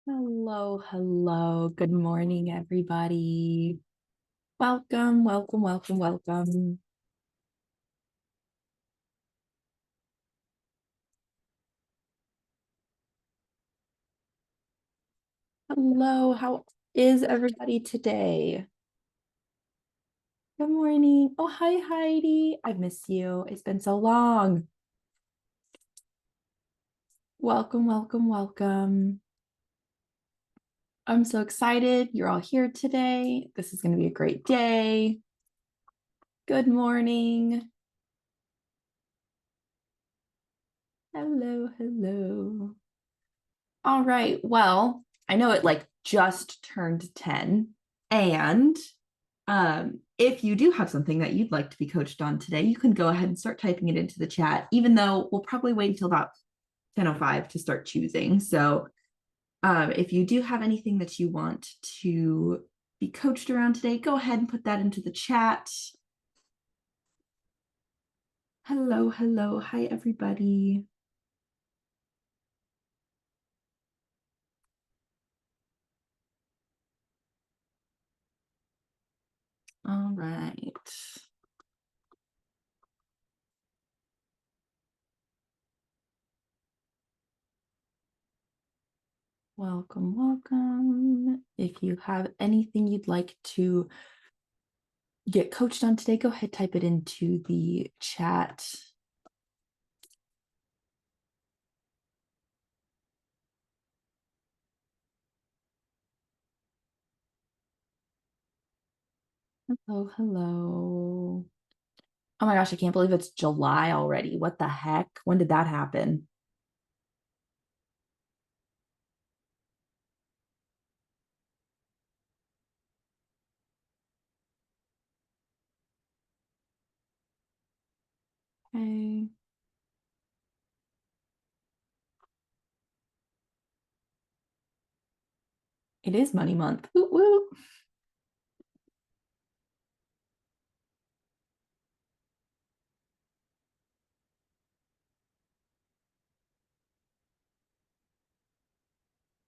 Hello, hello. Good morning, everybody. Welcome, welcome, welcome, welcome. Hello, how is everybody today? Good morning. Oh, hi, Heidi. I miss you. It's been so long. Welcome, welcome, welcome. I'm so excited you're all here today. This is going to be a great day. Good morning. Hello, hello. All right. Well, I know it like just turned 10. And if you do have something that you'd like to be coached on today, you can go ahead and start typing it into the chat, even though we'll probably wait until about 10:05 to start choosing. So if you do have anything that you want to be coached around today, go ahead and put that into the chat. Hello, hello. Hi, everybody. All right. Welcome, welcome. If you have anything you'd like to get coached on today, go ahead, type it into the chat. Hello, hello. Oh my gosh, I can't believe it's July already. What the heck? When did that happen? Okay. It is money month. Woo woo.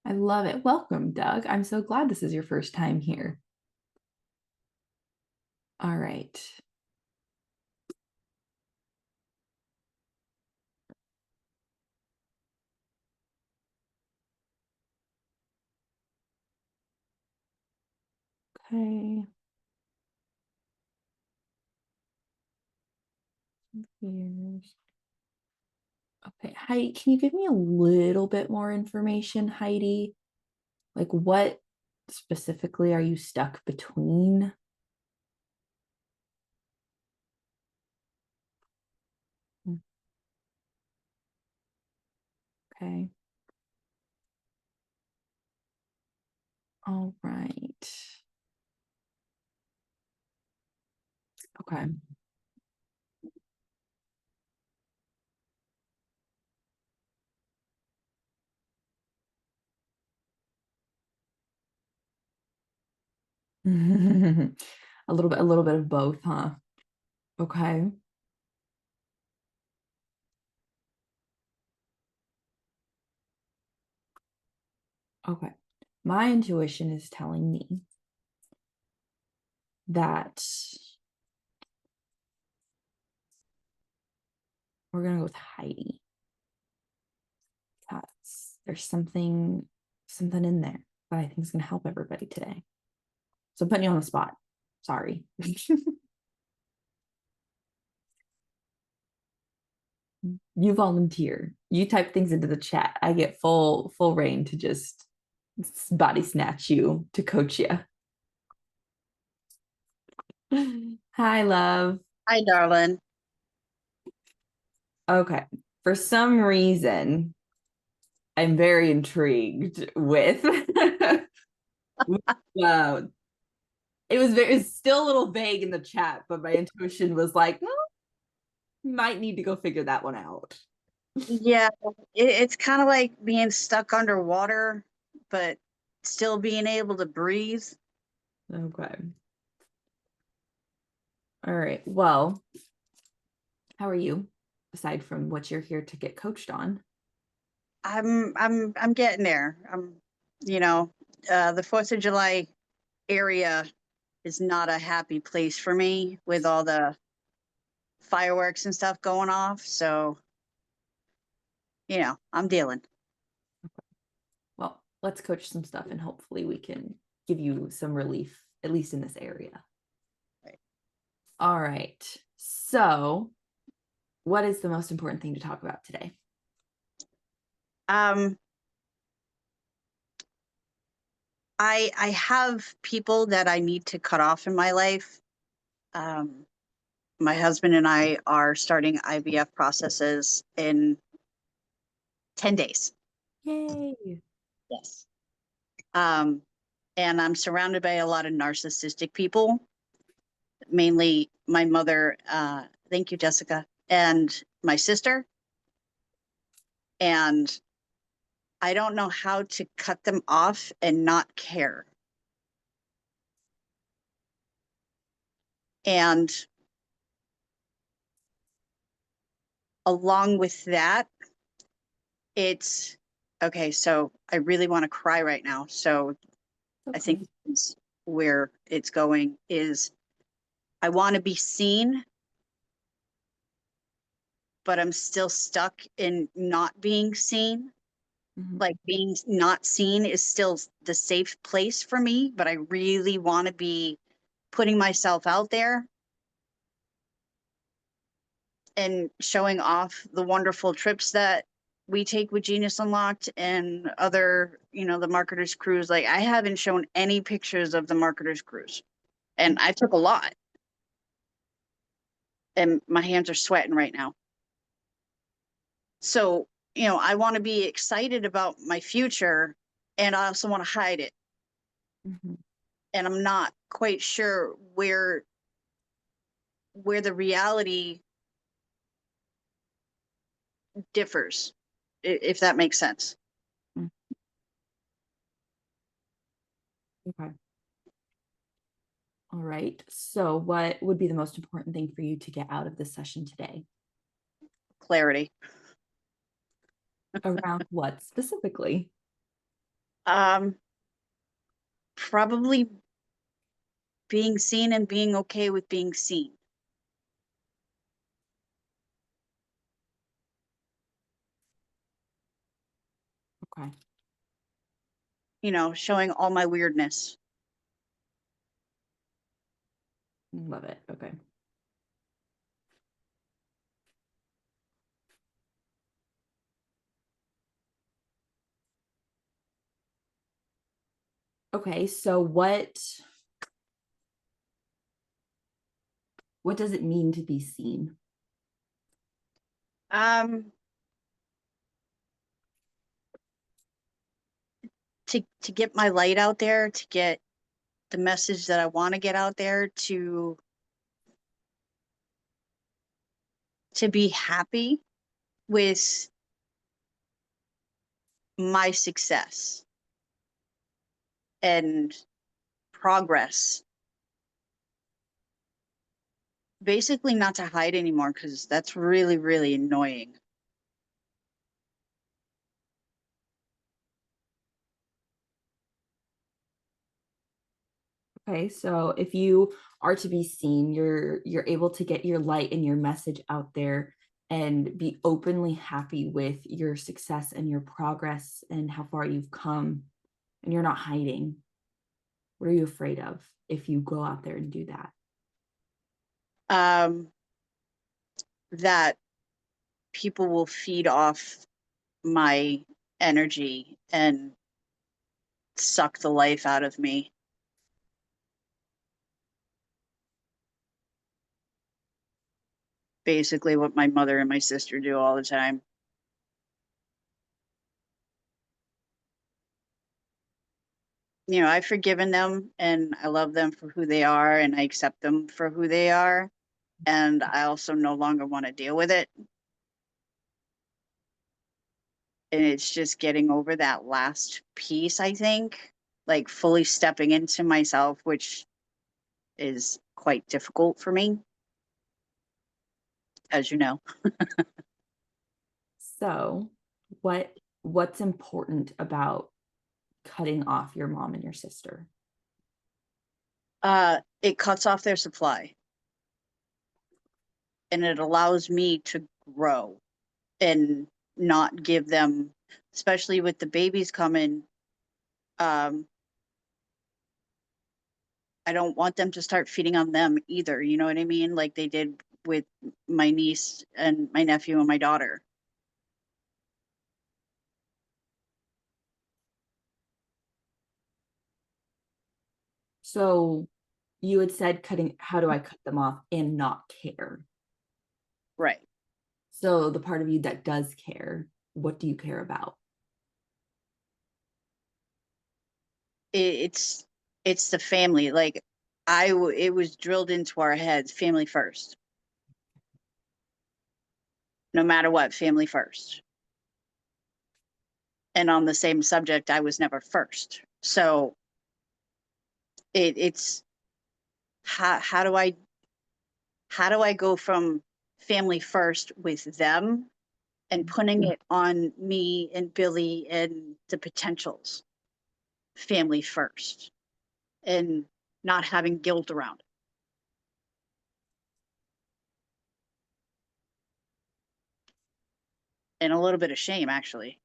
I love it. Welcome, Doug. I'm so glad this is your first time here. All right. Okay. Here's okay. Heidi, can you give me a little bit more information, Heidi? Like what specifically are you stuck between? Okay. All right. Okay. A little bit of both, huh? Okay. Okay. My intuition is telling me that we're gonna go with Heidi. There's something in there that I think is gonna help everybody today. So I'm putting you on the spot. Sorry. You volunteer. You type things into the chat. I get full reign to just body snatch you to coach you. Hi, love. Hi, darling. Okay. For some reason, I'm very intrigued with wow. It was still a little vague in the chat, but my intuition was like, well, might need to go figure that one out. Yeah, it's kind of like being stuck underwater, but still being able to breathe. Okay. All right. Well, how are you? Aside from what you're here to get coached on. I'm getting there. You know, the 4th of July area is not a happy place for me with all the fireworks and stuff going off. So, I'm dealing. Well, let's coach some stuff and hopefully we can give you some relief, at least in this area. Right. All right. So, what is the most important thing to talk about today? I have people that I need to cut off in my life. My husband and I are starting IVF processes in 10 days. Yay. Yes. Um, and I'm surrounded by a lot of narcissistic people, mainly my mother, thank you, Jessica, and my sister. And I don't know how to cut them off and not care. And along with that, it's okay. So I really want to cry right now. So I Okay. think this is where it's going is I want to be seen, but I'm still stuck in not being seen. Mhm. Like being not seen is still the safe place for me, but I really want to be putting myself out there and showing off the wonderful trips that we take with Genius Unlocked and other, the Marketers Cruise. Like I haven't shown any pictures of the Marketers Cruise, and I took a lot, and my hands are sweating right now. So, I want to be excited about my future, and I also want to hide it. Mhm. And I'm not quite sure where the reality differs, if that makes sense. Mm. Okay. All right. So, what would be the most important thing for you to get out of this session today? Clarity. Around what specifically? Um, Probably being seen and being okay with being seen. Okay. Showing all my weirdness. Love it. Okay. Okay. So, what does it mean to be seen? Um, to get my light out there, to get the message that I want to get out there, to be happy with my success and progress. Basically not to hide anymore because that's really, really annoying. Okay, so if you are to be seen, you're able to get your light and your message out there and be openly happy with your success and your progress and how far you've come, and you're not hiding. What are you afraid of if you go out there and do that? Um, that people will feed off my energy and suck the life out of me. Basically, what my mother and my sister do all the time. I've forgiven them and I love them for who they are and I accept them for who they are. And I also no longer want to deal with it. And it's just getting over that last piece, I think, like fully stepping into myself, which is quite difficult for me, as you know. So, what's important about cutting off your mom and your sister? It cuts off their supply and it allows me to grow and not give them, especially with the babies coming. Um, I don't want them to start feeding on them either. You know what I mean? Like they did with my niece and my nephew and my daughter. So you had said cutting, how do I cut them off and not care? Right. So the part of you that does care, what do you care about? It's it's the family. Like it was drilled into our heads, family first. No matter what, family first. And on the same subject, I was never first. So it's how do I go from family first with them and putting it on me and Billy and the potentials family first and not having guilt around it. And a little bit of shame actually.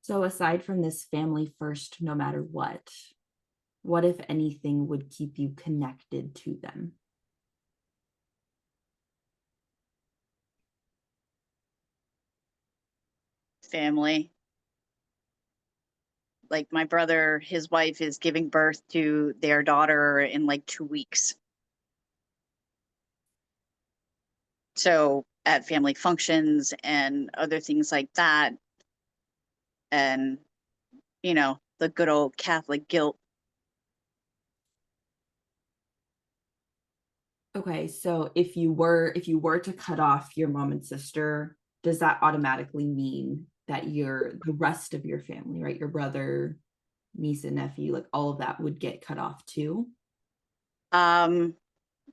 So aside from this family first, no matter what if anything would keep you connected to them? Family. Like my brother, his wife is giving birth to their daughter in like 2 weeks. So at family functions and other things like that, and the good old Catholic guilt. Okay, so if you were to cut off your mom and sister, does that automatically mean that the rest of your family, right? Your brother, niece and nephew, like all of that would get cut off too? Um,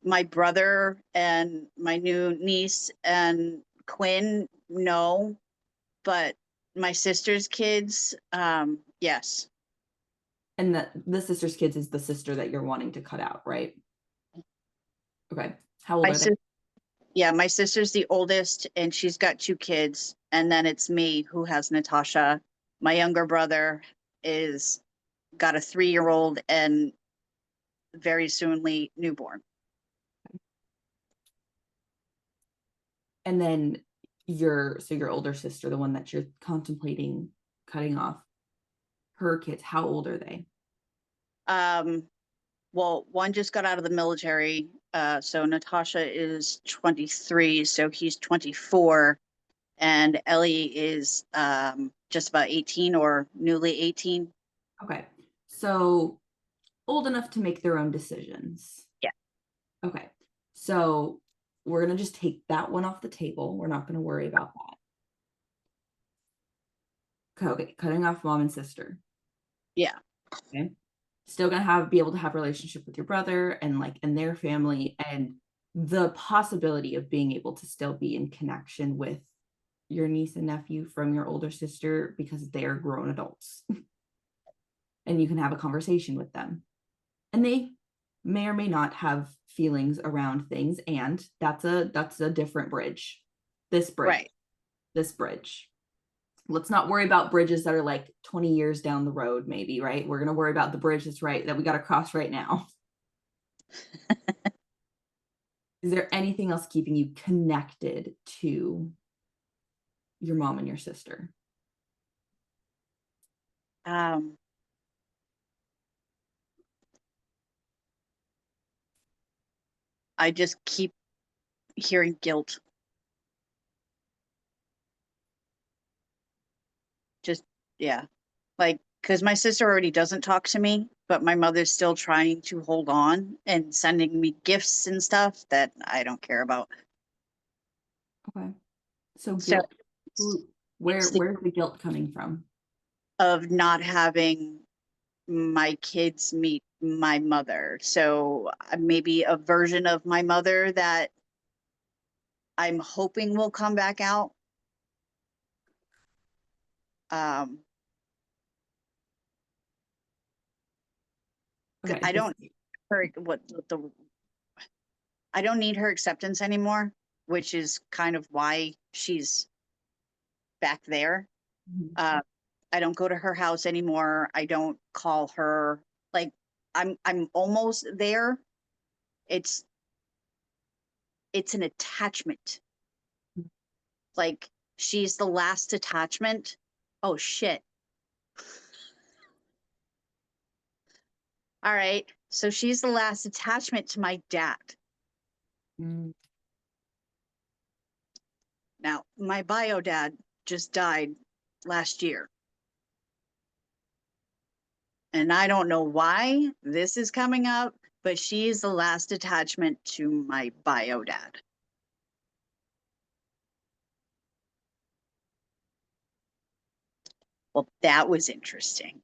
my brother and my new niece and Quinn, no, but my sister's kids, yes. And the sister's kids is the sister that you're wanting to cut out, right? Okay. How old My are they? sister, yeah, my sister's the oldest and she's got 2 kids, and then it's me who has Natasha. My younger brother is got a 3-year-old and very soonly newborn. And then your older sister, the one that you're contemplating cutting off, her kids, how old are they? Um, well, one just got out of the military. So Natasha is 23, so he's 24, and Ellie is just about 18 or newly 18. Okay. So old enough to make their own decisions. Yeah. Okay. So we're going to just take that one off the table. We're not going to worry about that. Okay. Cutting off mom and sister. Yeah. Okay. Still going to be able to have a relationship with your brother and like and their family, and the possibility of being able to still be in connection with your niece and nephew from your older sister because they're grown adults and you can have a conversation with them. And they may or may not have feelings around things, and that's a different bridge. This bridge. Right. This bridge. Let's not worry about bridges that are like 20 years down the road, maybe, right? We're going to worry about the bridge that's right that we got to cross right now. Is there anything else keeping you connected to your mom and your sister? Um, I just keep hearing guilt. Just, yeah. Like, because my sister already doesn't talk to me, but my mother's still trying to hold on and sending me gifts and stuff that I don't care about. Okay. So So guilt. it's, it's the Where's the guilt coming from? of not having my kids meet my mother. So maybe a version of my mother that I'm hoping will come back out. Okay, I don't I don't need her acceptance anymore, which is kind of why she's back there. Mhm. I don't go to her house anymore. I don't call her. Like I'm almost there. It's an attachment. Like she's the last attachment. Oh shit. All right. So she's the last attachment to my dad. Mm. Now, my bio dad just died last year. And I don't know why this is coming up, but she's the last attachment to my bio dad. Well, that was interesting.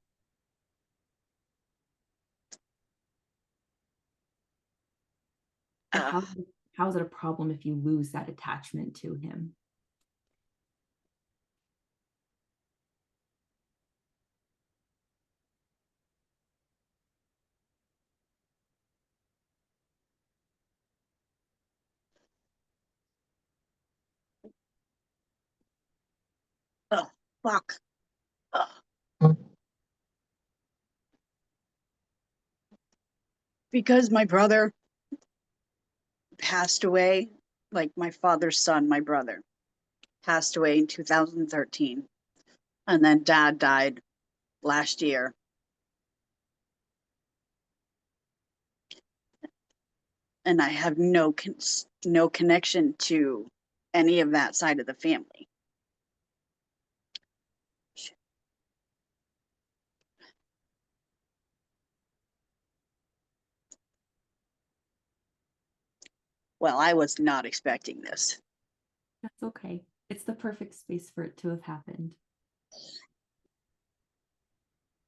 So how is it a problem if you lose that attachment to him? Oh, fuck. Ugh. Because my brother passed away, like my father's son, my brother, passed away in 2013. And then dad died last year. And I have no connection to any of that side of the family. Well, I was not expecting this. That's okay. It's the perfect space for it to have happened.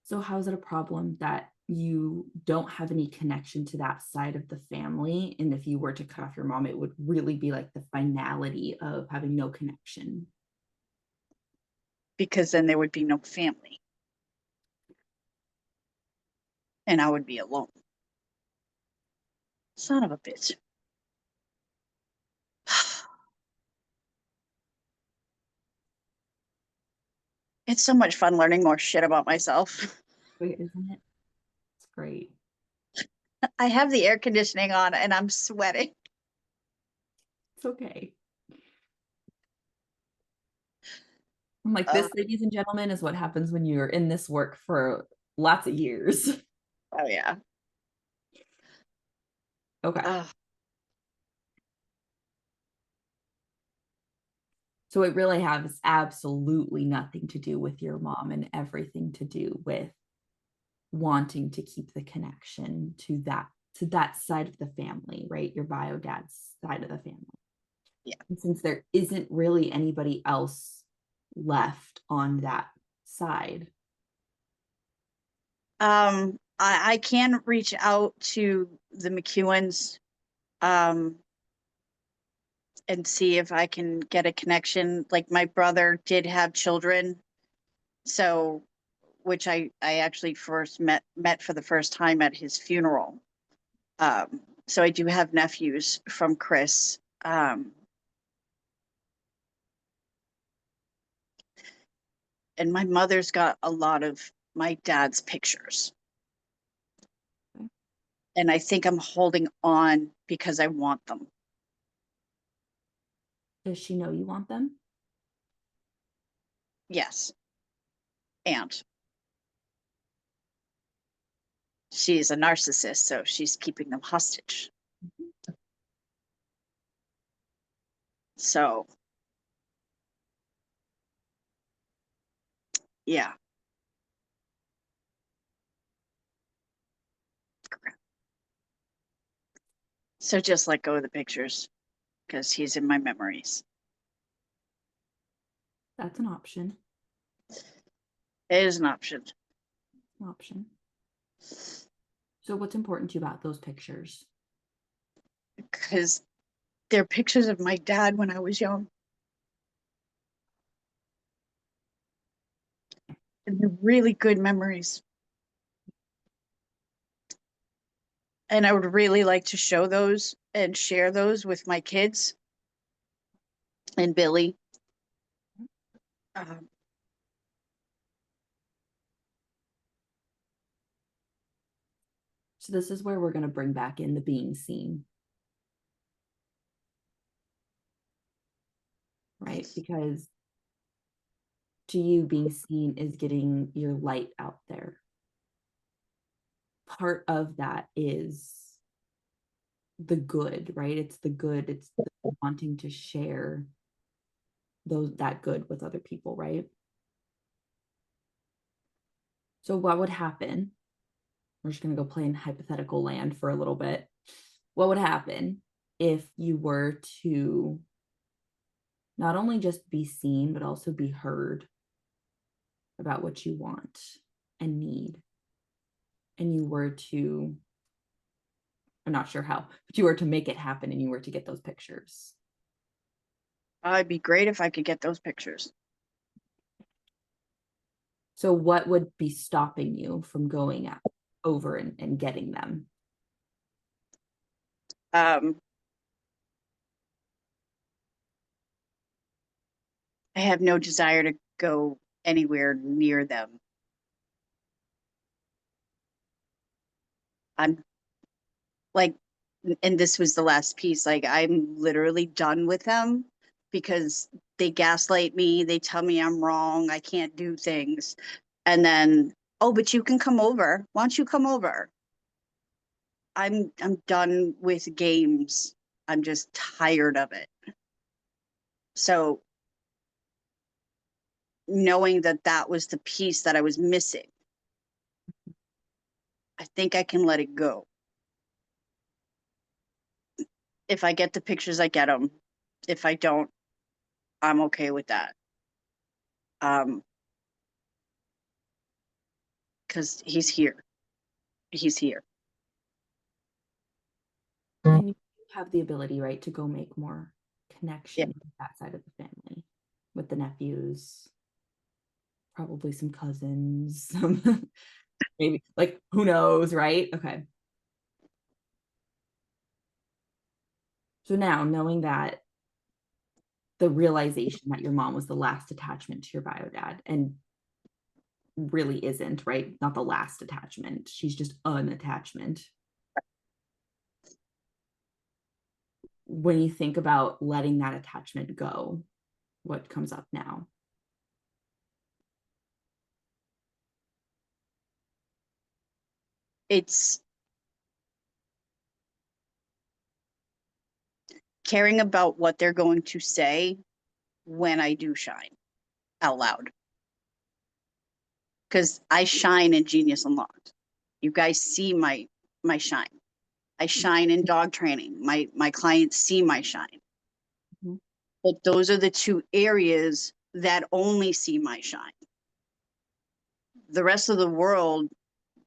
So how is it a problem that you don't have any connection to that side of the family? And if you were to cut off your mom, it would really be like the finality of having no connection. Because then there would be no family and I would be alone. Son of a bitch. It's so much fun learning more shit about myself. Wait, isn't it? It's great. I have the air conditioning on and I'm sweating. It's okay. I'm like, Uh, this, ladies and gentlemen, is what happens when you're in this work for lots of years. oh, yeah. Okay. Uh, So it really has absolutely nothing to do with your mom and everything to do with wanting to keep the connection to that side of the family, right? Your bio dad's side of the family. yeah. And since there isn't really anybody else left on that side. I can reach out to the McEwens and see if I can get a connection. Like my brother did have children, so which I actually first met for the first time at his funeral. So I do have nephews from Chris. And my mother's got a lot of my dad's pictures. Okay. And I think I'm holding on because I want them. Does she know you want them? Yes. And she's a narcissist, so she's keeping them hostage. Mhm. So, yeah. So just let go of the pictures because he's in my memories. That's an option. It is an option. An option. So what's important to you about those pictures? Because They're pictures of my dad when I was young. And they're really good memories. And I would really like to show those and share those with my kids and Billy. Um, So this is where we're going to bring back in the being seen. Right? Because to you, being seen is getting your light out there. Part of that is the good, right? It's the good, it's the wanting to share that good with other people, right? So what would happen? We're just going to go play in hypothetical land for a little bit. What would happen if you were to not only just be seen, but also be heard about what you want and need? And you were to, I'm not sure how, but you were to make it happen and you were to get those pictures. it'd be great if I could get those pictures. So what would be stopping you from going over and getting them? I have no desire to go anywhere near them. I'm like, and this was the last piece, like I'm literally done with them because they gaslight me. They tell me I'm wrong. I can't do things. And then, oh, but you can come over. Why don't you come over? I'm done with games. I'm just tired of it. So knowing that that was the piece that I was missing, I think I can let it go. If I get the pictures, I get them. If I don't, I'm okay with that. Because he's here. He's here. And you have the ability, right, to go make more Yeah. connection with that side of the family, with the nephews, probably some cousins, some maybe like who knows, right? Okay. So now knowing that the realization that your mom was the last attachment to your bio dad and really isn't, right? Not the last attachment. She's just an attachment. When you think about letting that attachment go, what comes up now? It's caring about what they're going to say when I do shine out loud. Because I shine in Genius Unlocked. You guys see my shine. I shine in dog training. My clients see my shine. Mm-hmm. But those are the two areas that only see my shine. The rest of the world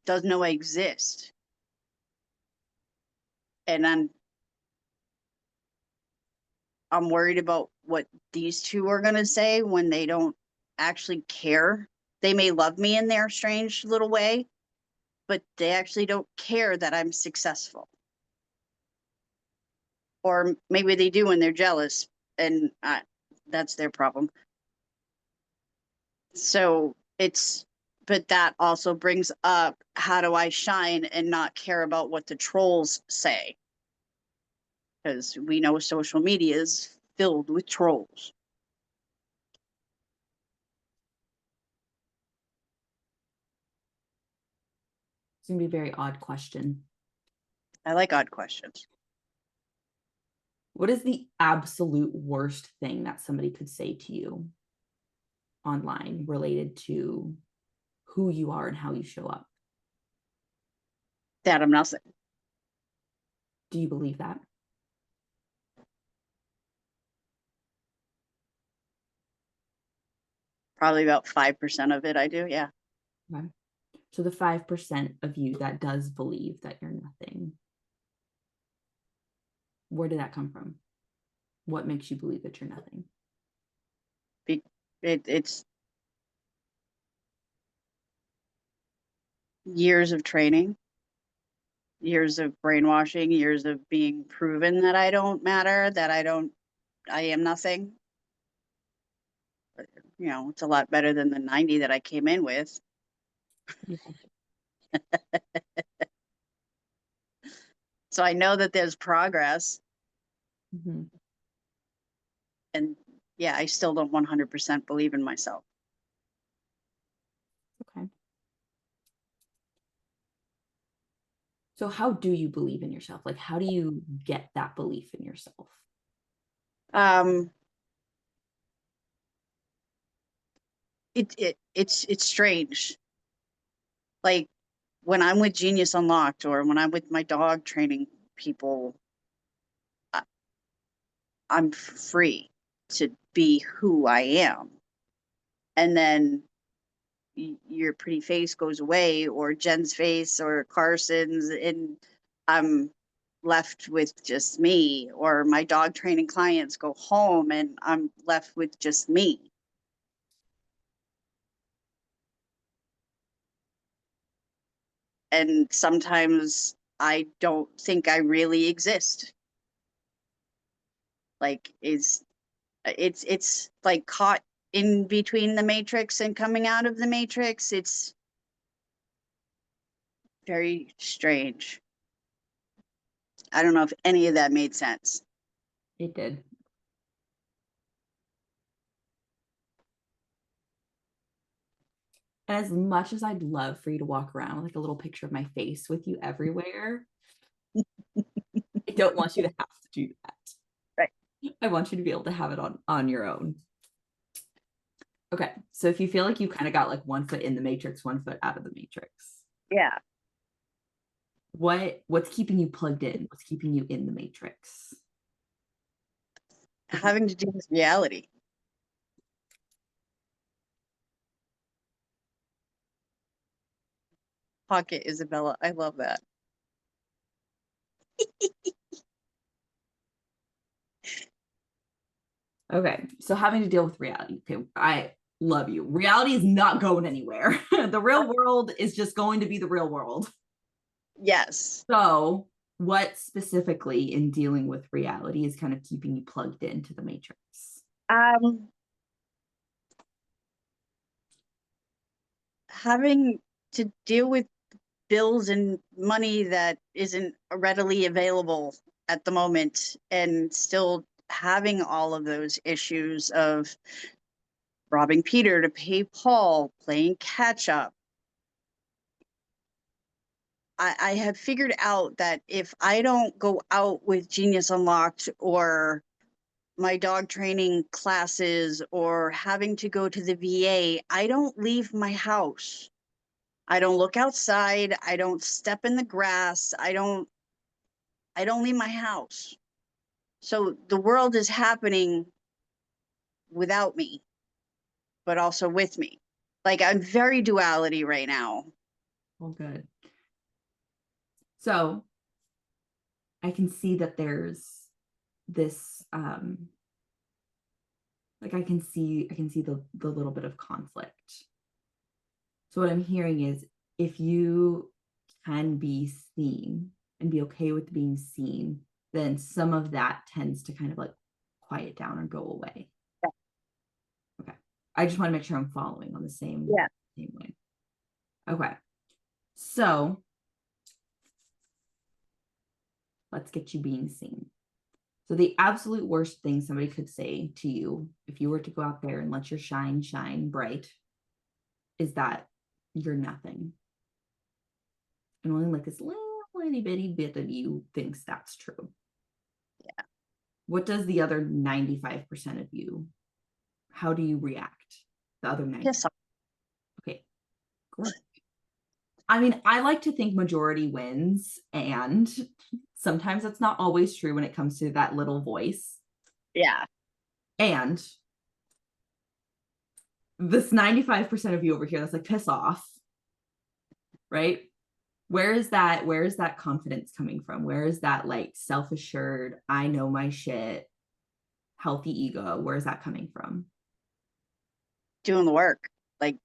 doesn't know I exist. And I'm worried about what these two are going to say when they don't actually care. They may love me in their strange little way, but they actually don't care that I'm successful. Or maybe they do and they're jealous, and that's their problem. So but that also brings up, how do I shine and not care about what the trolls say? Because we know social media is filled with trolls. It's going to be a very odd question. I like odd questions. What is the absolute worst thing that somebody could say to you online related to who you are and how you show up? That I'm nothing. Do you believe that? Probably about 5% of it I do, yeah. Okay. So the 5% of you that does believe that you're nothing, where did that come from? What makes you believe that you're nothing? It's years of training, years of brainwashing, years of being proven that I don't matter, that I am nothing. You know, it's a lot better than the 90 that I came in with. Yeah. So I know that there's progress. Mm-hmm. And yeah, I still don't 100% believe in myself. Okay. So how do you believe in yourself? Like, how do you get that belief in yourself? Um, it's strange. Like when I'm with Genius Unlocked or when I'm with my dog training people, I, I'm free to be who I am. And then your pretty face goes away, or Jen's face, or Carson's, and I'm left with just me. Or my dog training clients go home and I'm left with just me. And sometimes I don't think I really exist. Like it's like caught in between the matrix and coming out of the matrix. It's very strange. I don't know if any of that made sense. It did. And as much as I'd love for you to walk around with like a little picture of my face with you everywhere, I don't want you to have to do that. Right. I want you to be able to have it on your own. Okay. So if you feel like you kind of got like 1 foot in the matrix, 1 foot out of the matrix, Yeah. what's keeping you plugged in? What's keeping you in the matrix? Having to do with reality. Pocket Isabella. I love that. Okay. So having to deal with reality. Okay. I love you. Reality is not going anywhere. The real world is just going to be the real world. Yes. So what specifically in dealing with reality is kind of keeping you plugged into the matrix? Um, having to deal with bills and money that isn't readily available at the moment, and still having all of those issues of robbing Peter to pay Paul, playing catch up. I have figured out that if I don't go out with Genius Unlocked or my dog training classes or having to go to the VA, I don't leave my house. I don't look outside. I don't step in the grass. I don't leave my house. So the world is happening without me, but also with me. Like I'm very duality right now. Well, good. So I can see that there's this like I can see the little bit of conflict. So what I'm hearing is if you can be seen and be okay with being seen, then some of that tends to kind of like quiet down or go away. Okay. I just want to make sure I'm following on the Yeah. same way. Okay. So let's get you being seen. So the absolute worst thing somebody could say to you if you were to go out there and let your shine bright is that you're nothing. And only like this little itty bitty bit of you thinks that's true. Yeah. What does the other 95% of you, how do you react? The other 90%? Piss off. Okay, great. I mean, I like to think majority wins, and sometimes that's not always true when it comes to that little voice. Yeah. And this 95% of you over here that's like piss off, right? Where is that confidence coming from? Where is that like self-assured, I know my shit, healthy ego, where is that coming from? Doing the work, like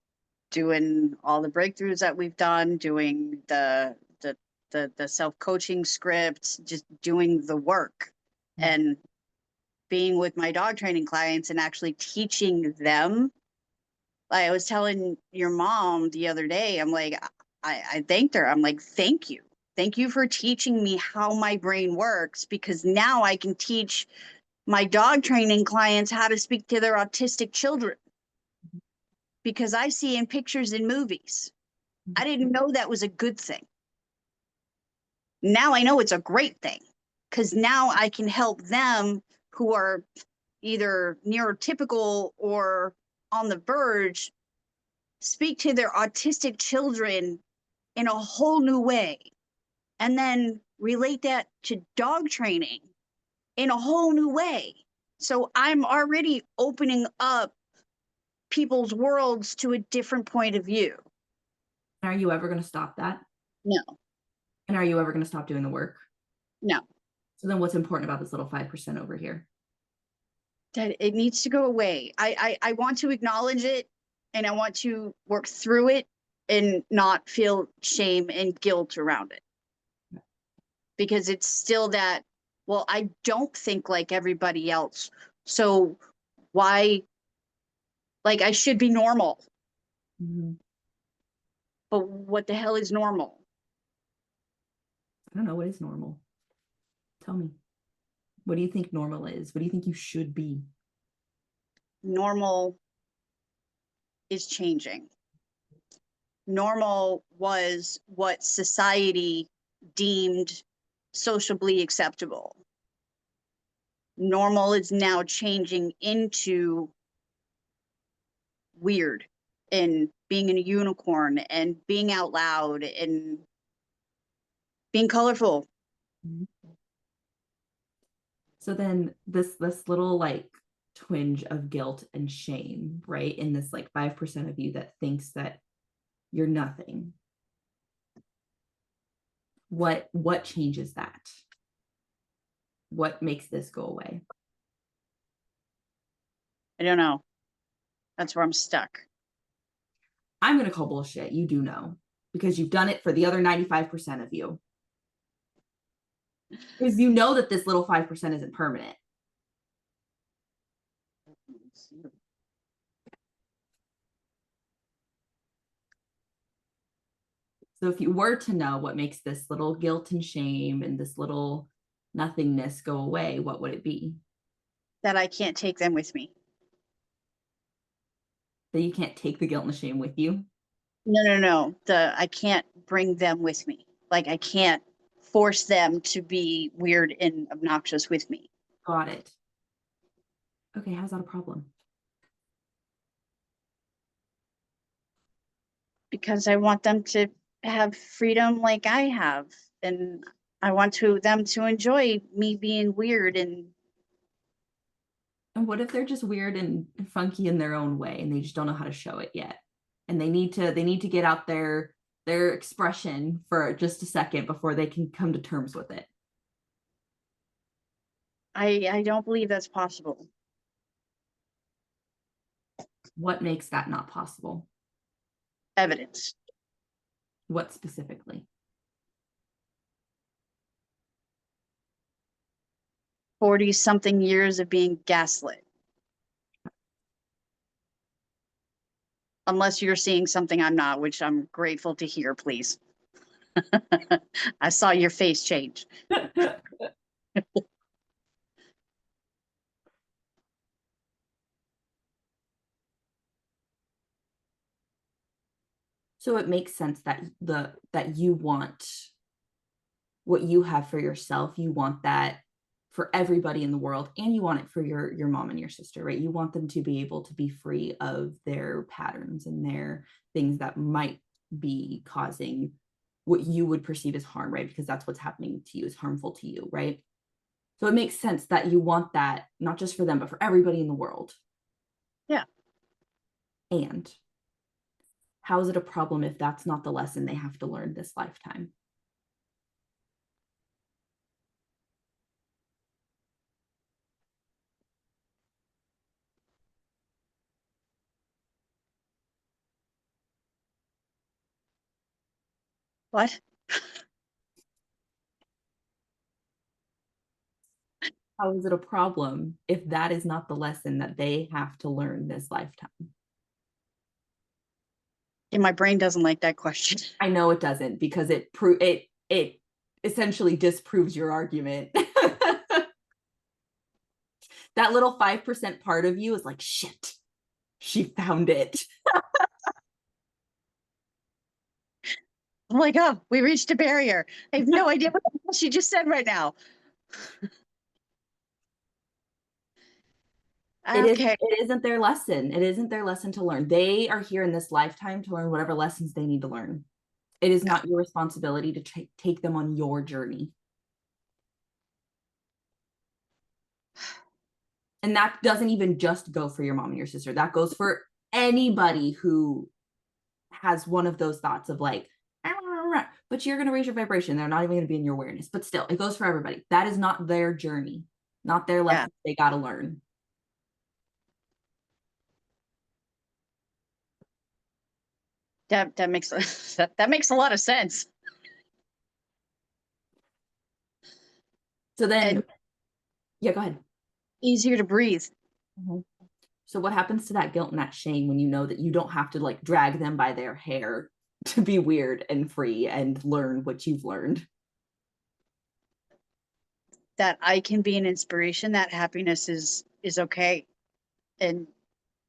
doing all the breakthroughs that we've done, doing the self-coaching scripts, just doing the work and being with my dog training clients and actually teaching them. Like I was telling your mom the other day, I'm like, I thanked her. I'm like, thank you. Thank you for teaching me how my brain works, because now I can teach my dog training clients how to speak to their autistic children, because I see in pictures in movies. I didn't know that was a good thing. Now I know it's a great thing, because now I can help them who are either neurotypical or on the verge speak to their autistic children in a whole new way, and then relate that to dog training in a whole new way. So I'm already opening up people's worlds to a different point of view. Are you ever going to stop that? No, And are you ever going to stop doing the work? no. So then what's important about this little 5% over here? That it needs to go away. I want to acknowledge it, and I want to work through it and not feel shame and guilt around it. Because it's still that, well, I don't think like everybody else. So why, like, I should be normal. Mm-hmm. But what the hell is normal? I don't know. What is normal? Tell me. What do you think normal is? What do you think you should be? Normal is changing. Normal was what society deemed sociably acceptable. Normal is now changing into weird and being a unicorn and being out loud and being colorful. Mm-hmm. So then this little like twinge of guilt and shame, right? In this like 5% of you that thinks that you're nothing. What changes that? What makes this go away? I don't know. That's where I'm stuck. I'm going to call bullshit. You do know, because you've done it for the other 95% of you. Because you know that this little 5% isn't permanent. So if you were to know what makes this little guilt and shame and this little nothingness go away, what would it be? That I can't take them with me. That you can't take the guilt and the shame with you? No. I can't bring them with me. Like I can't force them to be weird and obnoxious with me. Got it. Okay, how's that a problem? Because I want them to have freedom like I have. And I want them to enjoy me being weird. And what if they're just weird and funky in their own way and they just don't know how to show it yet? And they need to get out their expression for just a second before they can come to terms with it. I don't believe that's possible. What makes that not possible? Evidence. What specifically? 40-something years of being gaslit. Unless you're seeing something I'm not, which I'm grateful to hear, please. I saw your face change. So it makes sense that you want what you have for yourself. You want that for everybody in the world, and you want it for your mom and your sister, right? You want them to be able to be free of their patterns and their things that might be causing what you would perceive as harm, right? Because that's what's happening to you is harmful to you, right? So it makes sense that you want that not just for them, but for everybody in the world. Yeah. And how is it a problem if that's not the lesson they have to learn this lifetime? What? How is it a problem if that is not the lesson that they have to learn this lifetime? Yeah, my brain doesn't like that question. I know it doesn't, because it essentially disproves your argument. That little 5% part of you is like, shit, she found it. I'm like, oh, we reached a barrier. I have no idea what she just said right now. Okay. It isn't their lesson. It isn't their lesson to learn. They are here in this lifetime to learn whatever lessons they need to learn. It is not your responsibility to take them on your journey. And that doesn't even just go for your mom and your sister. That goes for anybody who has one of those thoughts of like, but you're going to raise your vibration. They're not even going to be in your awareness. But still, it goes for everybody. That is not their journey, not their lessons they got to learn. That makes that makes a lot of sense. So then, And yeah, go ahead. easier to breathe. Mm-hmm. So what happens to that guilt and that shame when you know that you don't have to like drag them by their hair to be weird and free and learn what you've learned? That I can be an inspiration, that happiness is okay. And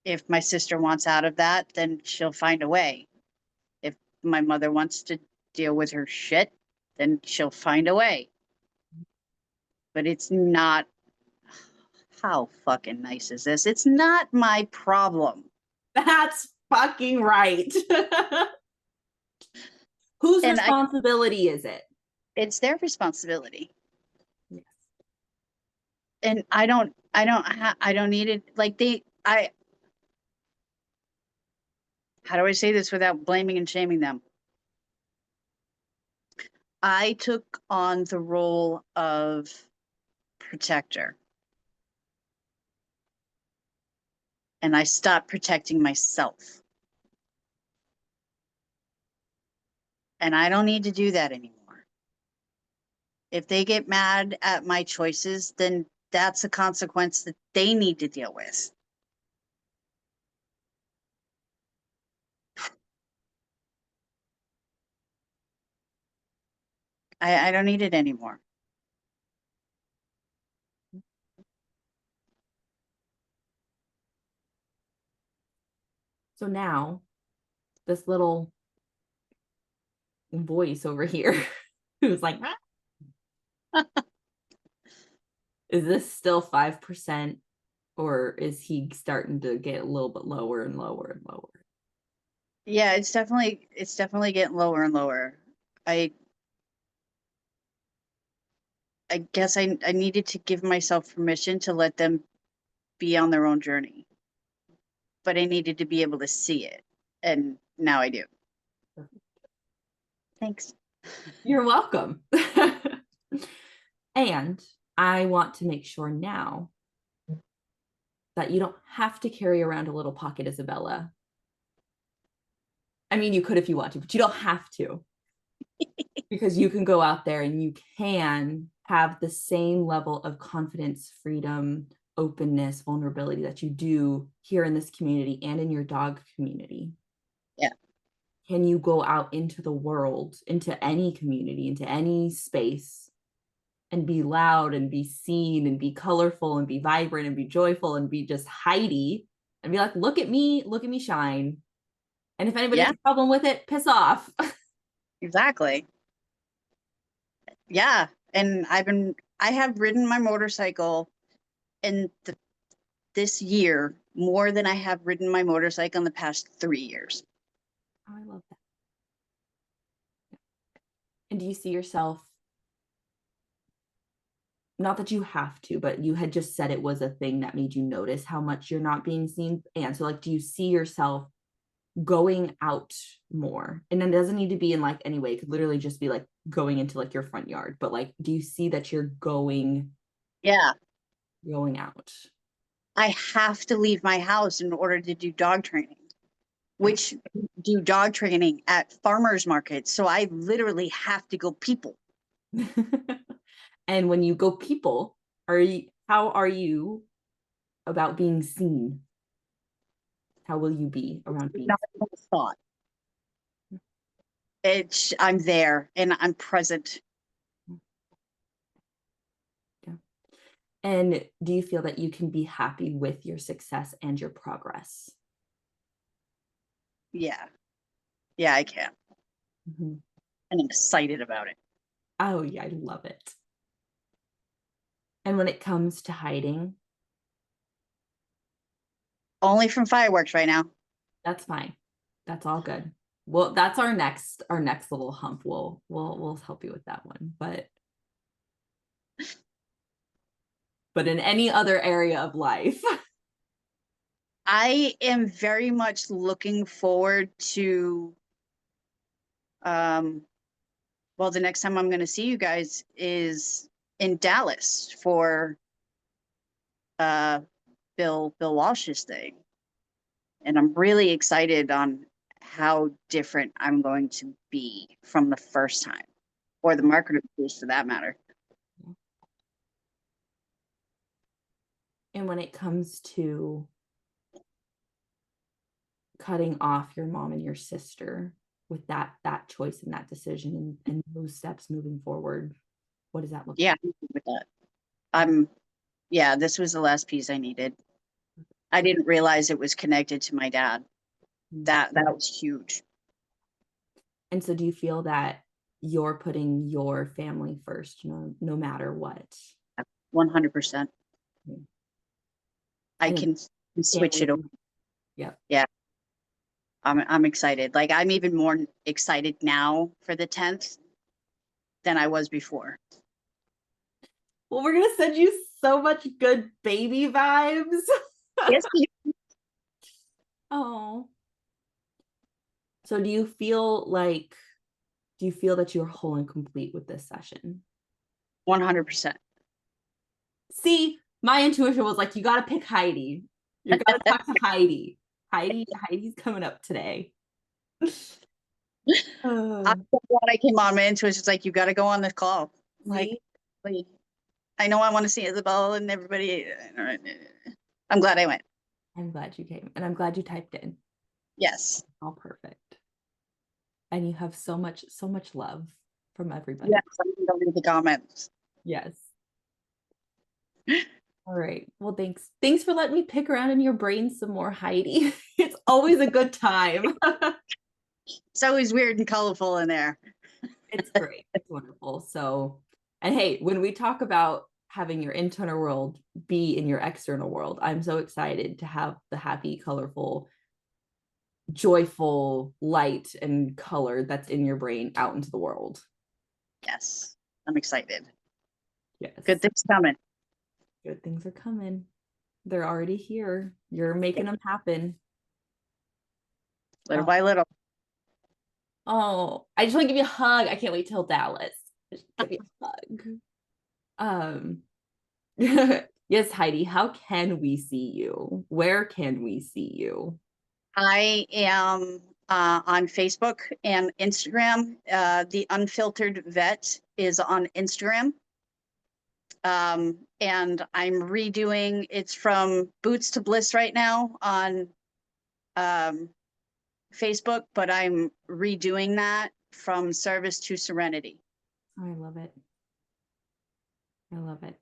if my sister wants out of that, then she'll find a way. If my mother wants to deal with her shit, then she'll find a way. But it's not, how fucking nice is this? It's not my problem. That's fucking right. Whose And responsibility is it? it's their responsibility. Yes. And I don't need it. Like how do I say this without blaming and shaming them? I took on the role of protector. And I stopped protecting myself. And I don't need to do that anymore. If they get mad at my choices, then that's a consequence that they need to deal with. I don't need it anymore. So now this little voice over here who's like, is this still 5%, or is he starting to get a little bit lower and lower and lower? Yeah, it's definitely getting lower and lower. I guess I needed to give myself permission to let them be on their own journey. But I needed to be able to see it. And now I do. Thanks. You're welcome. And I want to make sure now that you don't have to carry around a little pocket Isabella. I mean, you could if you want to, but you don't have to. Because you can go out there and you can have the same level of confidence, freedom, openness, vulnerability that you do here in this community and in your dog community. Yeah. Can you go out into the world, into any community, into any space, and be loud and be seen and be colorful and be vibrant and be joyful and be just Heidi and be like, look at me shine. And if anybody has a problem with it, piss off. Exactly. Yeah. And I have ridden my motorcycle in this year more than I have ridden my motorcycle in the past 3 years. Oh, I love that. And do you see yourself, not that you have to, but you had just said it was a thing that made you notice how much you're not being seen? And so like, do you see yourself going out more? And then it doesn't need to be in like any way, it could literally just be like going into like your front yard, but like, do you see that you're going out? I have to leave my house in order to do dog training. which do dog training at farmers markets. So I literally have to go people. And when you go people, how are you about being seen? How will you be around being Not a thought. I'm there and I'm present. Yeah. And do you feel that you can be happy with your success and your progress? Yeah. Yeah, I can. Mm-hmm. And I'm excited about it. Oh yeah, I love it. And when it comes to hiding, Only from fireworks right now. that's fine. That's all good. Well, that's our next little hump. We'll help you with that one. But in any other area of life. I am very much looking forward to well, the next time I'm going to see you guys is in Dallas for Bill Walsh's thing. And I'm really excited on how different I'm going to be from the first time, or the marketer cruise for that matter. And when it comes to cutting off your mom and your sister with that choice and that decision and those steps moving forward, what does that look Yeah, like? with that. Yeah, this was the last piece I needed. I didn't realize it was connected to my dad. That was huge. And so do you feel that you're putting your family first, no matter what? 100%. I can switch it over. Yep. Yeah. I'm excited. Like, I'm even more excited now for the 10th than I was before. Well, we're gonna send you so much good baby vibes. Yes. Oh. So do you feel that you're whole and complete with this session? 100%. See, my intuition was like, you got to pick Heidi. You got to talk to Heidi. Heidi's coming up today. I'm so glad I came on. My intuition was like, you got to go on this call. Like, I know I want to see Isabel and everybody. I'm glad I went. I'm glad you came, and I'm glad you typed in. Yes. All perfect. And you have so much love from everybody. Yes, I'm going to read the comments. Yes. All right. Well, thanks for letting me pick around in your brain some more, Heidi. It's always a good time. It's always weird and colorful in there. It's great. It's wonderful. So, and hey, when we talk about having your internal world be in your external world, I'm so excited to have the happy, colorful, joyful light and color that's in your brain out into the world. Yes, I'm excited. Yes. Good things coming. Good things are coming. They're already here. You're making them happen. Little by little. Oh, I just want to give you a hug. I can't wait till Dallas. Just give you a hug. Yes, Heidi, how can we see you? Where can we see you? I am on Facebook and Instagram. The Unfiltered Vet is on Instagram. And I'm redoing, it's from Boots to Bliss right now on Facebook, but I'm redoing that from Service to Serenity. Oh, I love it. I love it.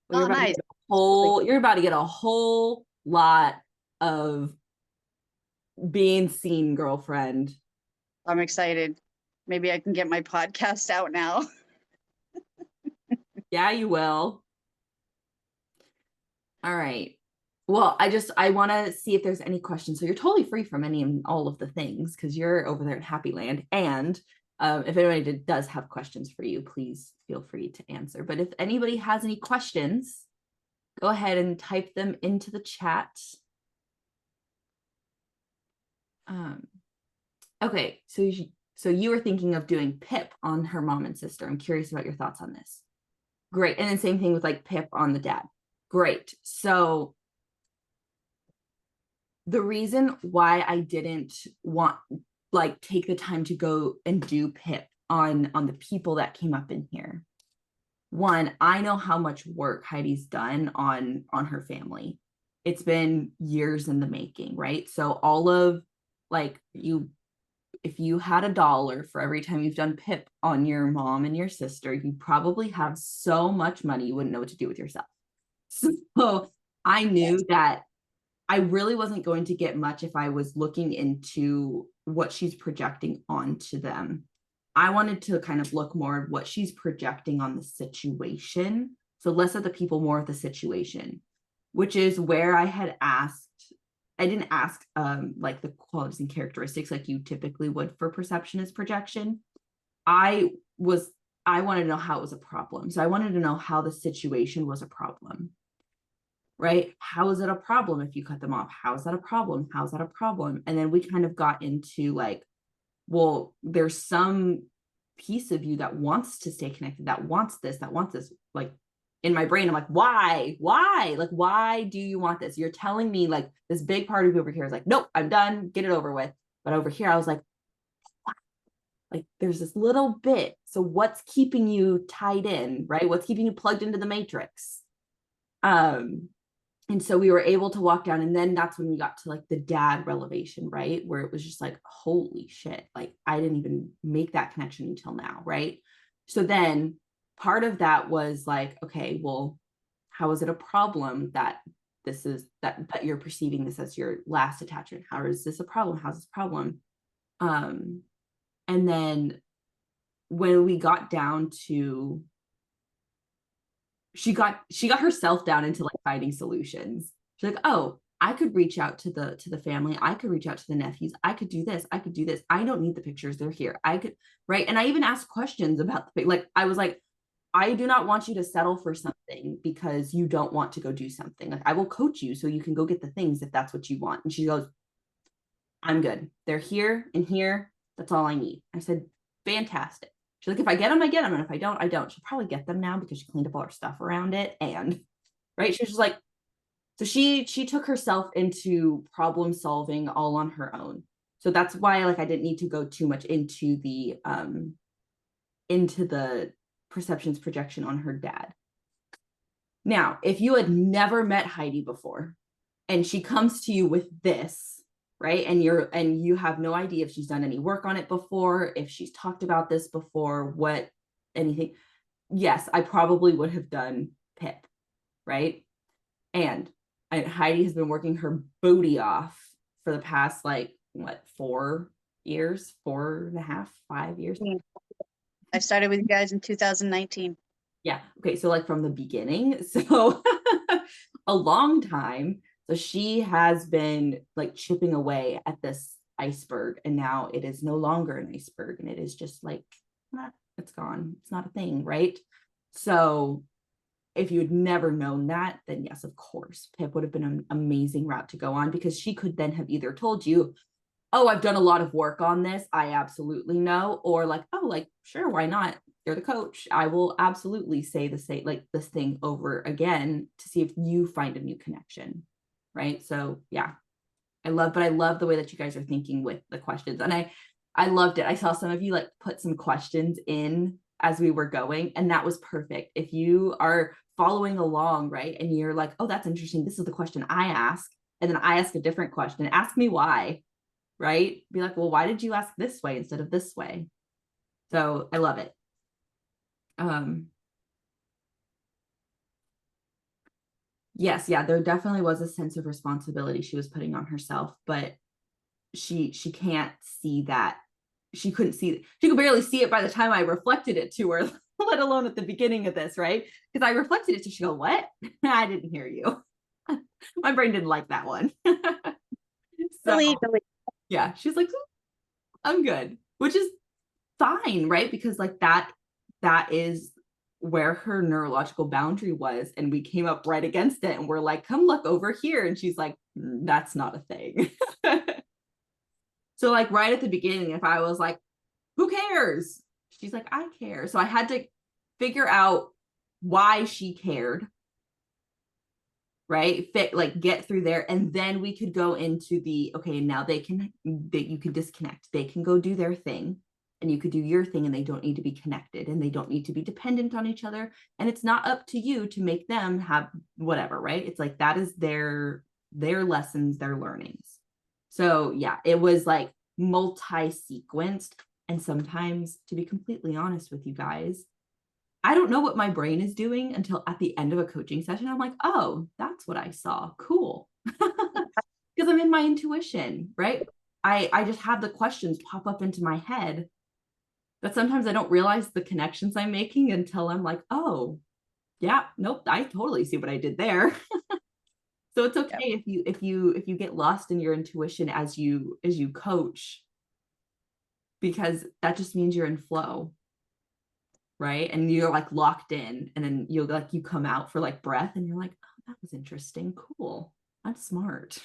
Well, you're nice. You're about to get a whole lot of being seen, girlfriend. I'm excited. Maybe I can get my podcast out now. Yeah, you will. All right. Well, I want to see if there's any questions. So you're totally free from any and all of the things because you're over there in Happy Land. And if anybody does have questions for you, please feel free to answer. But if anybody has any questions, go ahead and type them into the chat. Okay, so you were thinking of doing Pip on her mom and sister. I'm curious about your thoughts on this. Great. And then same thing with like Pip on the dad. Great. So the reason why I didn't want like take the time to go and do PIP on the people that came up in here. One, I know how much work Heidi's done on her family. It's been years in the making, right? So all of like you, if you had $1 for every time you've done PIP on your mom and your sister, you probably have so much money you wouldn't know what to do with yourself. So I knew that I really wasn't going to get much if I was looking into what she's projecting onto them. I wanted to kind of look more at what she's projecting on the situation. So less of the people, more of the situation, which is where I had asked. I didn't ask like the qualities and characteristics like you typically would for perceptionist projection. I wanted to know how it was a problem. So I wanted to know how the situation was a problem, right? How is it a problem if you cut them off? How is that a problem? How's that a problem? And then we kind of got into like, well, there's some piece of you that wants to stay connected, that wants this, that wants this. Like in my brain, I'm like, why? Like, why do you want this? You're telling me like this big part of you over here is like, nope, I'm done, get it over with. But over here, I was like, there's this little bit. So what's keeping you tied in, right? What's keeping you plugged into the matrix? And so we were able to walk down, and then that's when we got to like the dad revelation, right? Where it was just like, holy shit, like I didn't even make that connection until now, right? So then part of that was like, okay, well, how is it a problem that this is that you're perceiving this as your last attachment? How is this a problem? How's this a problem? And then when we got down to she got herself down into like finding solutions. She's like, oh, I could reach out to the family. I could reach out to the nephews. I could do this. I could do this. I don't need the pictures. They're here. I could, right. And I even asked questions about the, like, I was like, I do not want you to settle for something because you don't want to go do something. Like, I will coach you so you can go get the things if that's what you want. And she goes, I'm good. They're here and here. That's all I need. I said, fantastic. She's like, if I get them, I get them. And if I don't, I don't. She'll probably get them now because she cleaned up all her stuff around it. And right. She was just like, so she took herself into problem solving all on her own. So that's why like I didn't need to go too much into the perceptions projection on her dad. Now, if you had never met Heidi before and she comes to you with this, right? And you have no idea if she's done any work on it before, if she's talked about this before, what anything. Yes, I probably would have done PIP, right? And Heidi has been working her booty off for the past like what 4 years, 4.5, 5 years. I started with you guys in 2019. Yeah. Okay. So like from the beginning. So a long time. So she has been like chipping away at this iceberg, and now it is no longer an iceberg, and it is just like, it's gone. It's not a thing, right? So if you had never known that, then yes, of course, PIP would have been an amazing route to go on, because she could then have either told you, oh, I've done a lot of work on this, I absolutely know, or like, oh, like, sure, why not? You're the coach. I will absolutely say like this thing over again to see if you find a new connection. Right. So yeah, I love the way that you guys are thinking with the questions. And I loved it. I saw some of you like put some questions in as we were going, and that was perfect. If you are following along, right, and you're like, oh, that's interesting, this is the question I ask, and then I ask a different question, ask me why, right? Be like, well, why did you ask this way instead of this way? So I love it. Yes, yeah, there definitely was a sense of responsibility she was putting on herself, but she can't see that. She couldn't see it. She could barely see it by the time I reflected it to her, let alone at the beginning of this, right? Because I reflected it to, she go, what? I didn't hear you. My brain didn't like that one. So yeah, she's like, I'm good, which is fine, right? Because like that is where her neurological boundary was, and we came up right against it, and we're like, come look over here, and she's like, that's not a thing. So like right at the beginning, if I was like, who cares, she's like, I care. So I had to figure out why she cared, right? Fit, like get through there, and then we could go into the, okay, now that you can disconnect, they can go do their thing and you could do your thing, and they don't need to be connected and they don't need to be dependent on each other, and it's not up to you to make them have whatever, right? It's like that is their lessons, their learnings. So yeah, it was like multi-sequenced. And sometimes, to be completely honest with you guys, I don't know what my brain is doing until at the end of a coaching session. I'm like, oh, that's what I saw. Cool. Because I'm in my intuition, right? I just have the questions pop up into my head, but sometimes I don't realize the connections I'm making until I'm like, oh, yeah, nope, I totally see what I did there. So it's okay Yep. if you get lost in your intuition as you coach, because that just means you're in flow, right? And you're like locked in, and then you come out for like breath and you're like, oh, that was interesting, cool, I'm smart.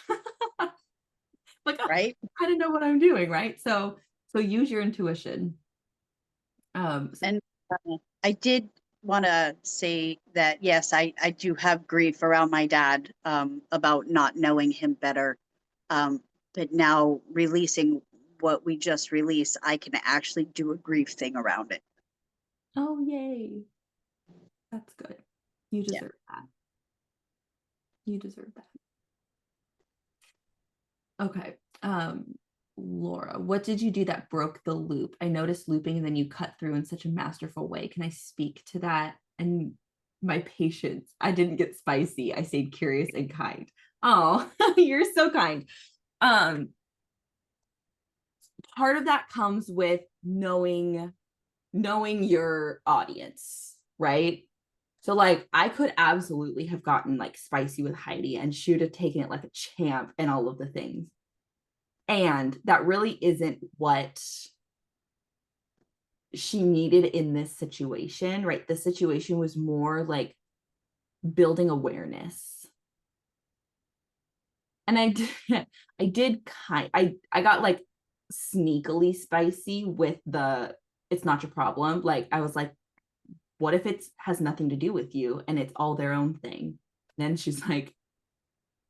Like, oh, Right. I didn't know what I'm doing, right? So use your intuition. So, And I did want to say that, yes, I do have grief around my dad about not knowing him better. But now releasing what we just released, I can actually do a grief thing around it. oh yay, that's good. You Yeah. deserve that. You deserve that. Okay. Laura, what did you do that broke the loop? I noticed looping and then you cut through in such a masterful way. Can I speak to that? And my patience, I didn't get spicy. I stayed curious and kind. Oh, you're so kind. Um, Part of that comes with knowing your audience, right? So like I could absolutely have gotten like spicy with Heidi, and she would have taken it like a champ and all of the things. And that really isn't what she needed in this situation, right? The situation was more like building awareness. And I did, I got like sneakily spicy with the it's not your problem. Like I was like, what if it has nothing to do with you and it's all their own thing? And then she's like,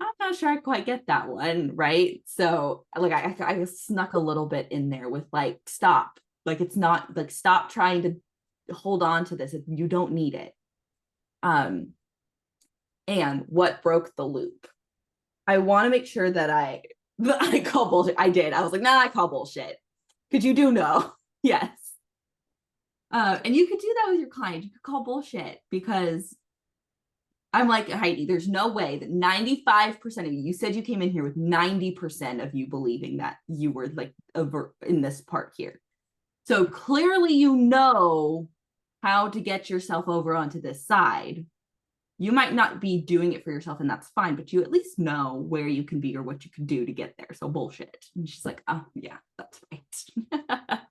I'm not sure I quite get that one, right? So like I snuck a little bit in there with like, stop, like it's not like, stop trying to hold on to this, you don't need it. And what broke the loop? I want to make sure that I call bullshit. I did. I was like, nah, I call bullshit. Because you do know. Yes. And you could do that with your client. You could call bullshit, because I'm like, Heidi, there's no way that 95% of you said you came in here with 90% of you believing that you were like in this part here. So clearly you know how to get yourself over onto this side. You might not be doing it for yourself, and that's fine, but you at least know where you can be or what you can do to get there. So bullshit. And she's like, oh yeah, that's right.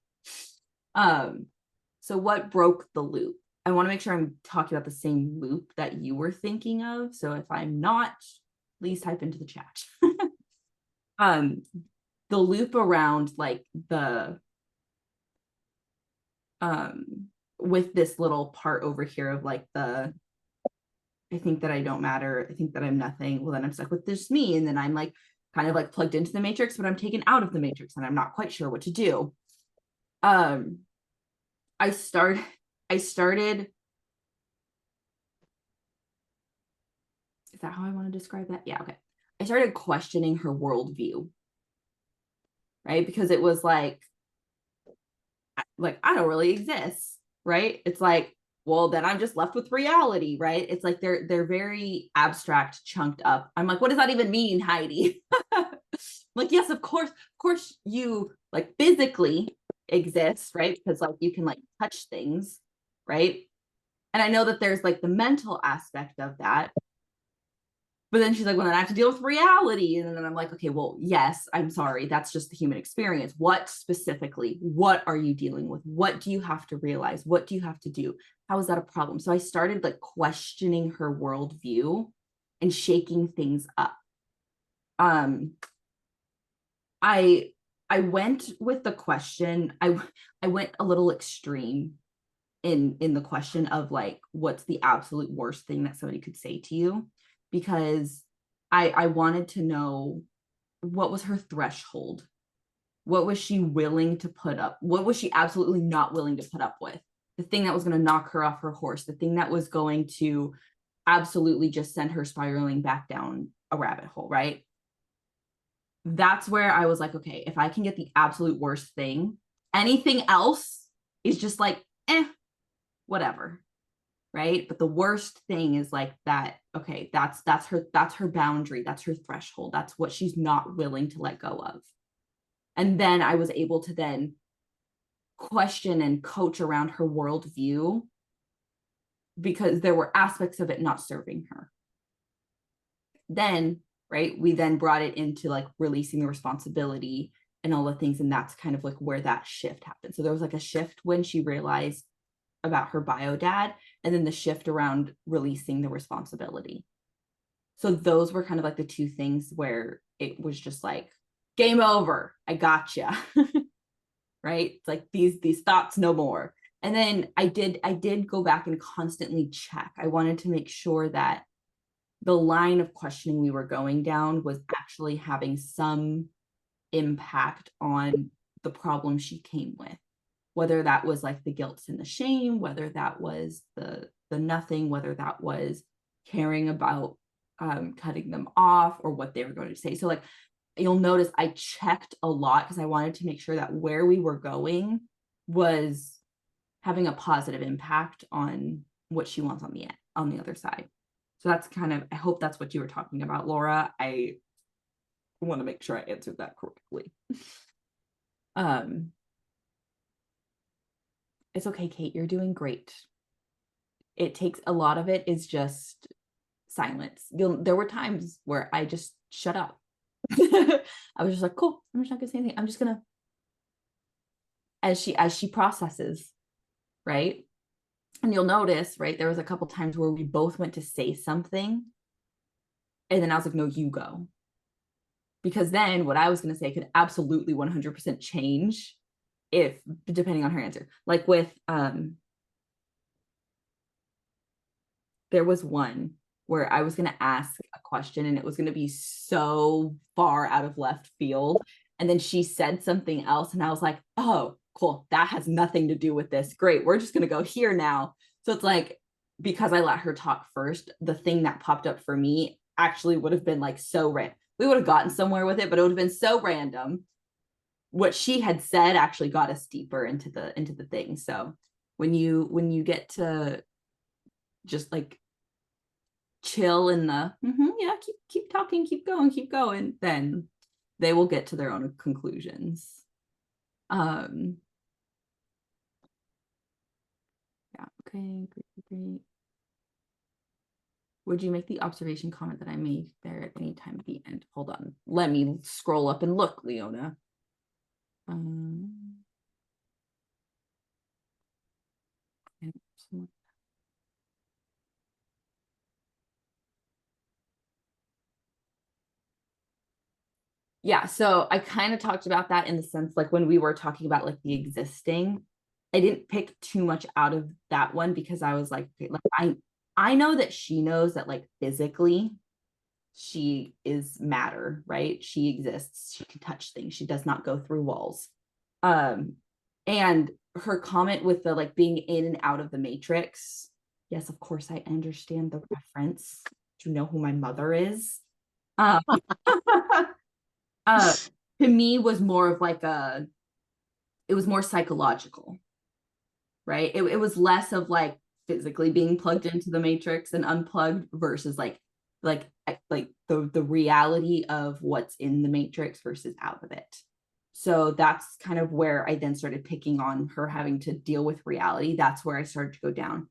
So what broke the loop? I want to make sure I'm talking about the same loop that you were thinking of. So if I'm not, please type into the chat. The loop around like the with this little part over here of like the I think that I don't matter, I think that I'm nothing, well then I'm stuck with this me, and then I'm like kind of like plugged into the matrix, but I'm taken out of the matrix and I'm not quite sure what to do. I started is that how I want to describe that? Yeah, okay. I started questioning her worldview, right? Because it was like I don't really exist, right? It's like, well, then I'm just left with reality, right? It's like they're very abstract, chunked up. I'm like, what does that even mean, Heidi? Like, yes, of course you like physically exist, right? Because like you can like touch things, right? And I know that there's like the mental aspect of that. But then she's like, well, then I have to deal with reality. And then I'm like, okay, well, yes, I'm sorry. That's just the human experience. What specifically, what are you dealing with? What do you have to realize? What do you have to do? How is that a problem? So I started like questioning her worldview and shaking things up. I went with the question. I went a little extreme in the question of like, what's the absolute worst thing that somebody could say to you? because I wanted to know, what was her threshold? What was she willing to put up? What was she absolutely not willing to put up with? The thing that was going to knock her off her horse, the thing that was going to absolutely just send her spiraling back down a rabbit hole, right? That's where I was like, okay, if I can get the absolute worst thing, anything else is just like, whatever. Right. But the worst thing is like that. Okay, that's her boundary. That's her threshold. That's what she's not willing to let go of. And then I was able to then question and coach around her worldview, because there were aspects of it not serving her. Then, right, we then brought it into like releasing the responsibility and all the things. And that's kind of like where that shift happened. So there was like a shift when she realized about her bio dad, and then the shift around releasing the responsibility. So those were kind of like the two things where it was just like, game over, I gotcha. Right? It's like these thoughts no more. And then I did go back and constantly check. I wanted to make sure that the line of questioning we were going down was actually having some impact on the problem she came with, whether that was like the guilt and the shame, whether that was the nothing, whether that was caring about cutting them off or what they were going to say. So like, you'll notice I checked a lot because I wanted to make sure that where we were going was having a positive impact on what she wants on the other side. So that's kind of, I hope that's what you were talking about, Laura. I want to make sure I answered that correctly. It's okay, Kate, you're doing great. It takes a lot of it is just silence. There were times where I just shut up. I was just like, cool, I'm just not gonna say anything. I'm just gonna, as she processes, right? And you'll notice, right, there was a couple times where we both went to say something, and then I was like, no, you go. Because then what I was gonna say could absolutely 100% change if, depending on her answer. Like with there was one where I was going to ask a question and it was going to be so far out of left field. And then she said something else. And I was like, oh, cool. That has nothing to do with this. Great. We're just going to go here now. So it's like, because I let her talk first, the thing that popped up for me actually would have been like so random. We would have gotten somewhere with it, but it would have been so random. What she had said actually got us deeper into the thing. So when you get to just like chill in the yeah, keep talking, keep going, then they will get to their own conclusions. Yeah, okay, great. Would you make the observation comment that I made there at any time at the end? Hold on, let me scroll up and look, Leona. Yeah, so I kind of talked about that in the sense like when we were talking about like the existing, I didn't pick too much out of that one because I was like, okay, like I know that she knows that like physically she is matter, right? She exists, she can touch things, she does not go through walls. And her comment with the like being in and out of the matrix, yes, of course I understand the reference. Do you know who my mother is? To me was more of like it was more psychological, right? It was less of like physically being plugged into the matrix and unplugged versus like the reality of what's in the matrix versus out of it. So that's kind of where I then started picking on her having to deal with reality. That's where I started to go down.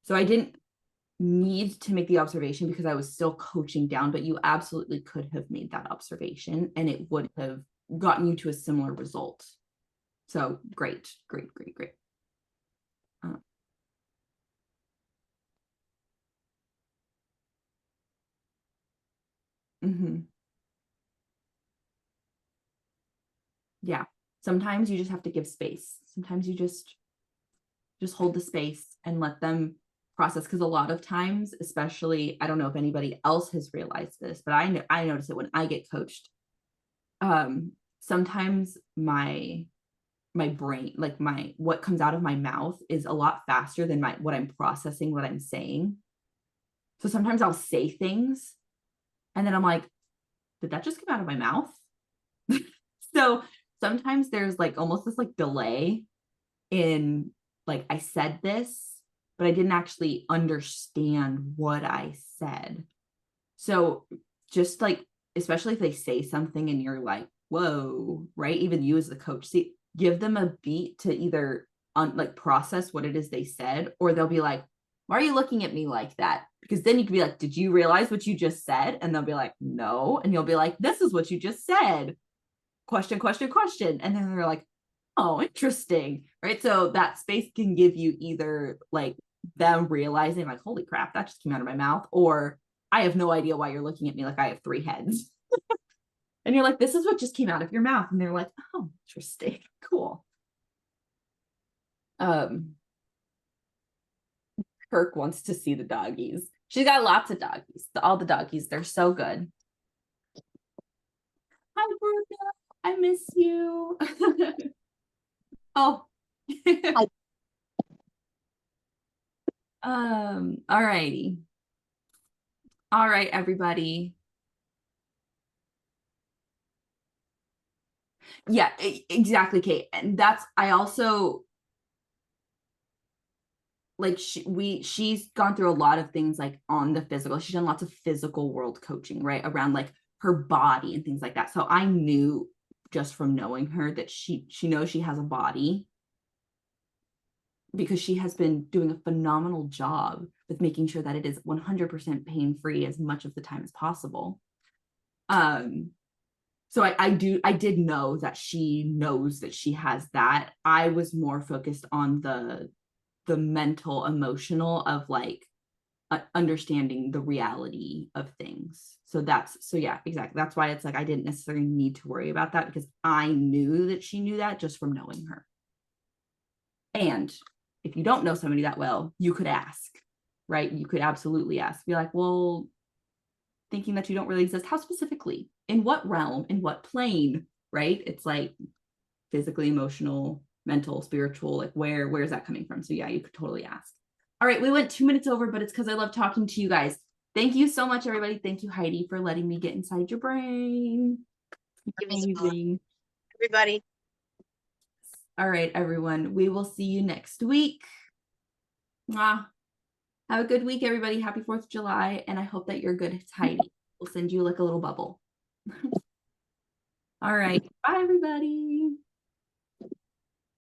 So I didn't need to make the observation because I was still coaching down, but you absolutely could have made that observation and it would have gotten you to a similar result. So great. Mm-hmm. Yeah. Sometimes you just have to give space. Sometimes you just hold the space and let them process, because a lot of times, especially, I don't know if anybody else has realized this, but I notice it when I get coached. Sometimes my brain, like what comes out of my mouth is a lot faster than what I'm processing, what I'm saying. So sometimes I'll say things and then I'm like, did that just come out of my mouth? So sometimes there's like almost this like delay in like, I said this, but I didn't actually understand what I said. So just like, especially if they say something and you're like, whoa, right? Even you as the coach, give them a beat to either like process what it is they said, or they'll be like, why are you looking at me like that? Because then you could be like, did you realize what you just said? And they'll be like, no. And you'll be like, this is what you just said. Question, question, question. And then they're like, oh, interesting. Right. So that space can give you either like them realizing like, holy crap, that just came out of my mouth, or I have no idea why you're looking at me like I have 3 heads. And you're like, this is what just came out of your mouth. And they're like, oh, interesting. Cool. Kirk wants to see the doggies. She's got lots of doggies. All the doggies, they're so good. Hi, Bruno. I miss you. Oh. All righty. All right, everybody. Yeah, exactly, Kate. And I also like she's gone through a lot of things like on the physical. She's done lots of physical world coaching, right? Around like her body and things like that. So I knew just from knowing her that she knows she has a body, because she has been doing a phenomenal job with making sure that it is 100% pain-free as much of the time as possible. So I did know that she knows that she has that. I was more focused on the mental, emotional of like understanding the reality of things. So yeah, exactly. That's why it's like I didn't necessarily need to worry about that, because I knew that she knew that just from knowing her. And if you don't know somebody that well, you could ask, right? You could absolutely ask. Be like, well, thinking that you don't really exist, how specifically? In what realm? In what plane? Right? It's like physically, emotional, mental, spiritual, like where is that coming from? So yeah, you could totally ask. All right, we went 2 minutes over, but it's because I love talking to you guys. Thank you so much, everybody. Thank you, Heidi, for letting me get inside your brain. Amazing. Everybody. All right, everyone. We will see you next week. Mwah. Have a good week, everybody. Happy 4th of July. And I hope that you're good. It's Heidi. We'll send you like a little bubble. All right. Bye, everybody.